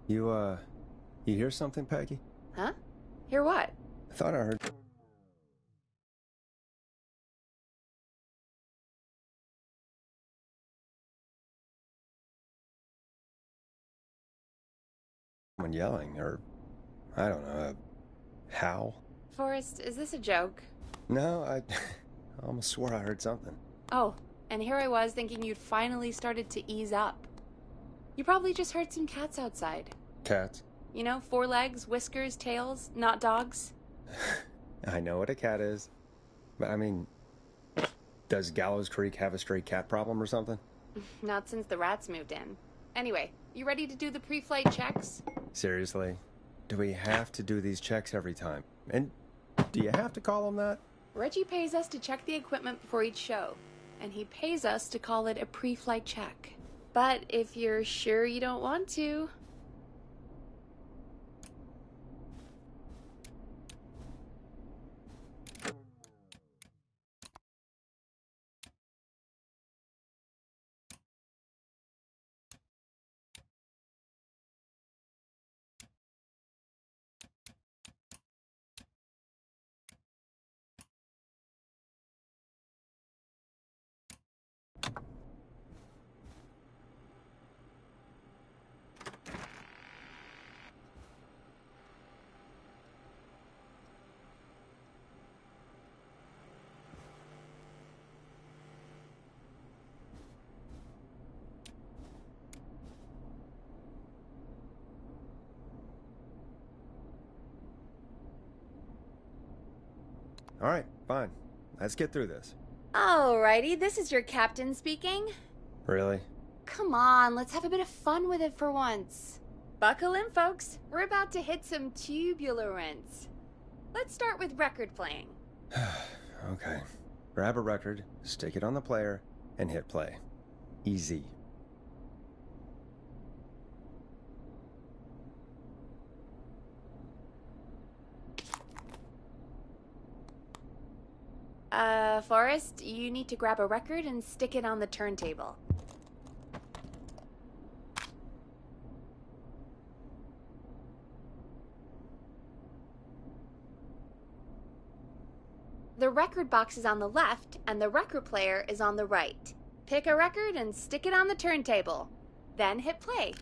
You hear something, Peggy? Huh? Hear what? I thought I heard someone yelling, or, I don't know, a howl. Forrest, is this a joke? No, I almost swore I heard something. Oh, and here I was thinking you'd finally started to ease up. You probably just heard some cats outside. Cats? You know, 4 legs, whiskers, tails, not dogs. I know what a cat is. But I mean, does Gallows Creek have a stray cat problem or something? Not since the rats moved in. Anyway, you ready to do the pre-flight checks? Seriously? Do we have to do these checks every time? And do you have to call them that? Reggie pays us to check the equipment before each show, and he pays us to call it a pre-flight check. But if you're sure you don't want to... All right, fine. Let's get through this. Alrighty, this is your captain speaking. Really? Come on, let's have a bit of fun with it for once. Buckle in, folks. We're about to hit some tubular rents. Let's start with record playing. Okay. Grab a record, stick it on the player, and hit play. Easy. Forrest, you need to grab a record and stick it on the turntable. The record box is on the left, and the record player is on the right. Pick a record and stick it on the turntable. Then hit play.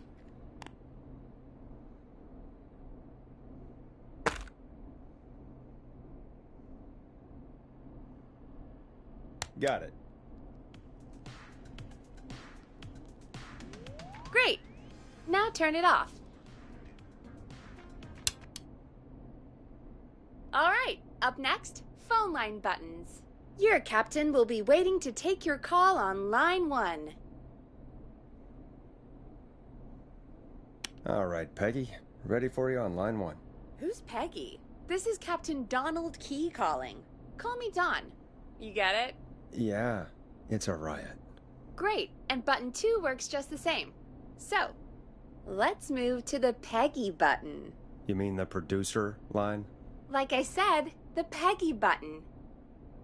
Got it. Great! Now turn it off. Alright, up next, phone line buttons. Your captain will be waiting to take your call on line 1. All right, Peggy. Ready for you on line 1. Who's Peggy? This is Captain Donald Key calling. Call me Don. You get it? Yeah, it's a riot. Great, and button 2 works just the same. So, let's move to the Peggy button. You mean the producer line? Like I said, the Peggy button.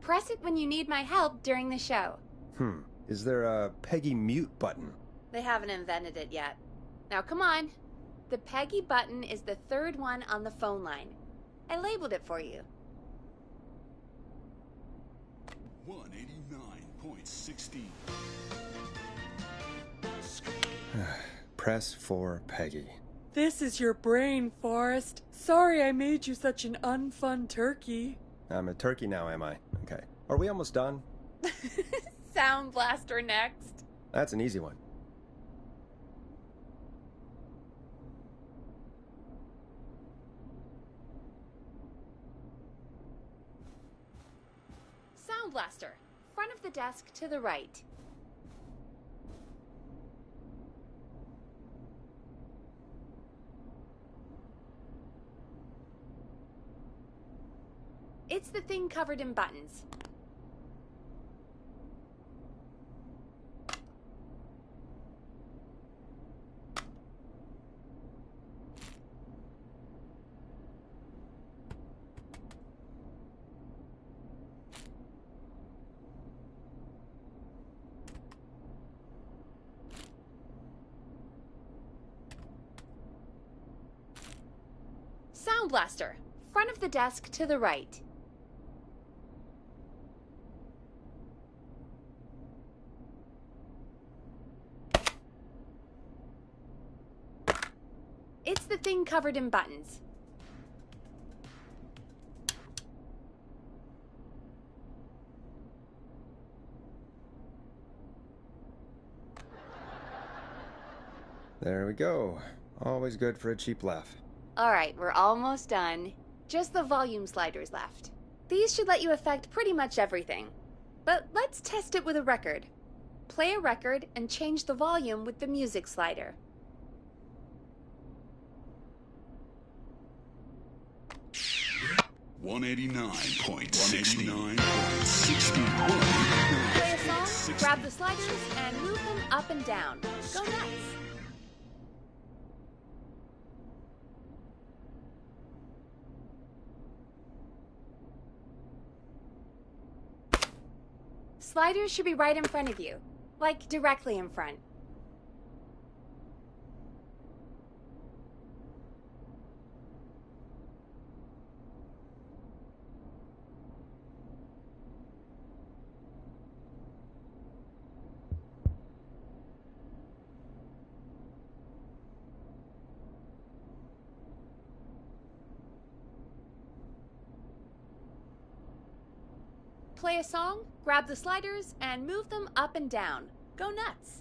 Press it when you need my help during the show. Is there a Peggy mute button? They haven't invented it yet. Now come on. The Peggy button is the 3rd one on the phone line. I labeled it for you. 189.16. Press for Peggy. This is your brain, Forrest. Sorry I made you such an unfun turkey. I'm a turkey now, am I? Okay. Are we almost done? Sound Blaster next. That's an easy one. Sound Blaster. Front of the desk to the right. It's the thing covered in buttons. Sound blaster. Front of the desk to the right. It's the thing covered in buttons. There we go. Always good for a cheap laugh. Alright, we're almost done. Just the volume sliders left. These should let you affect pretty much everything. But let's test it with a record. Play a record and change the volume with the music slider. $189.69. Play a song, grab the sliders, and move them up and down. Go nuts! Sliders should be right in front of you, like directly in front. Play a song, grab the sliders, and move them up and down. Go nuts!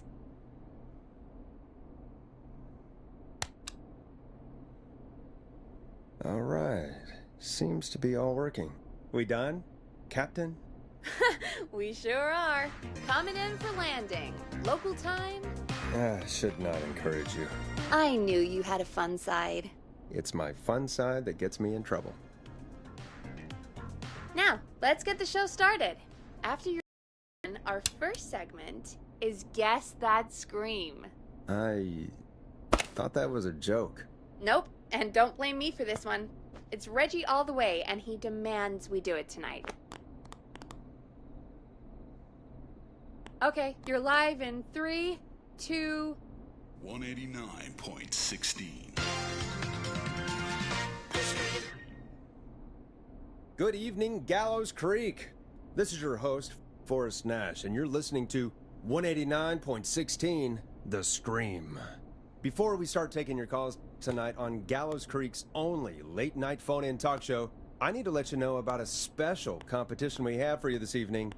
All right. Seems to be all working. We done, Captain? We sure are. Coming in for landing. Local time? Should not encourage you. I knew you had a fun side. It's my fun side that gets me in trouble. Now, let's get the show started. After you're done, our first segment is Guess That Scream. I thought that was a joke. Nope, and don't blame me for this one. It's Reggie all the way, and he demands we do it tonight. Okay, you're live in 3, 2... 189.16. Good evening, Gallows Creek. This is your host, Forrest Nash, and you're listening to 189.16, The Scream. Before we start taking your calls tonight on Gallows Creek's only late-night phone-in talk show, I need to let you know about a special competition we have for you this evening.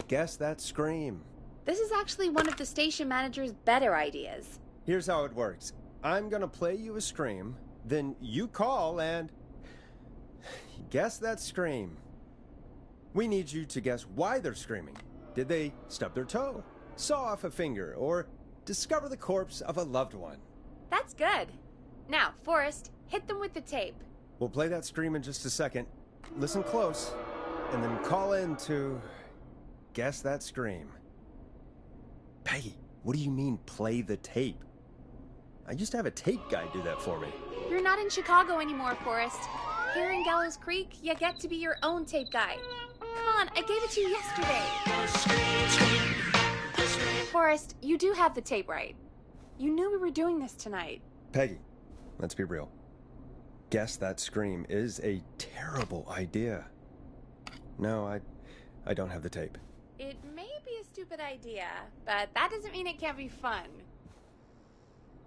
Guess That Scream. This is actually one of the station manager's better ideas. Here's how it works. I'm gonna play you a scream, then you call and... guess that scream. We need you to guess why they're screaming. Did they stub their toe, saw off a finger, or discover the corpse of a loved one? That's good. Now, Forrest, hit them with the tape. We'll play that scream in just a second. Listen close, and then call in to guess that scream. Peggy, what do you mean play the tape? I used to have a tape guy do that for me. You're not in Chicago anymore, Forrest. Here in Gallows Creek, you get to be your own tape guy. Come on, I gave it to you yesterday. Forrest, you do have the tape right. You knew we were doing this tonight. Peggy, let's be real. Guess that scream is a terrible idea. No, I don't have the tape. It may be a stupid idea, but that doesn't mean it can't be fun.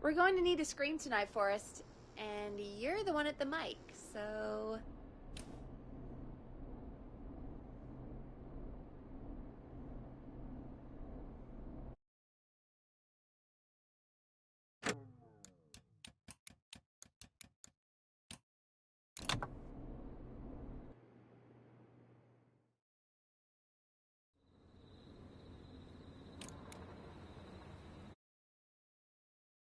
We're going to need a scream tonight, Forrest, and you're the one at the mic, so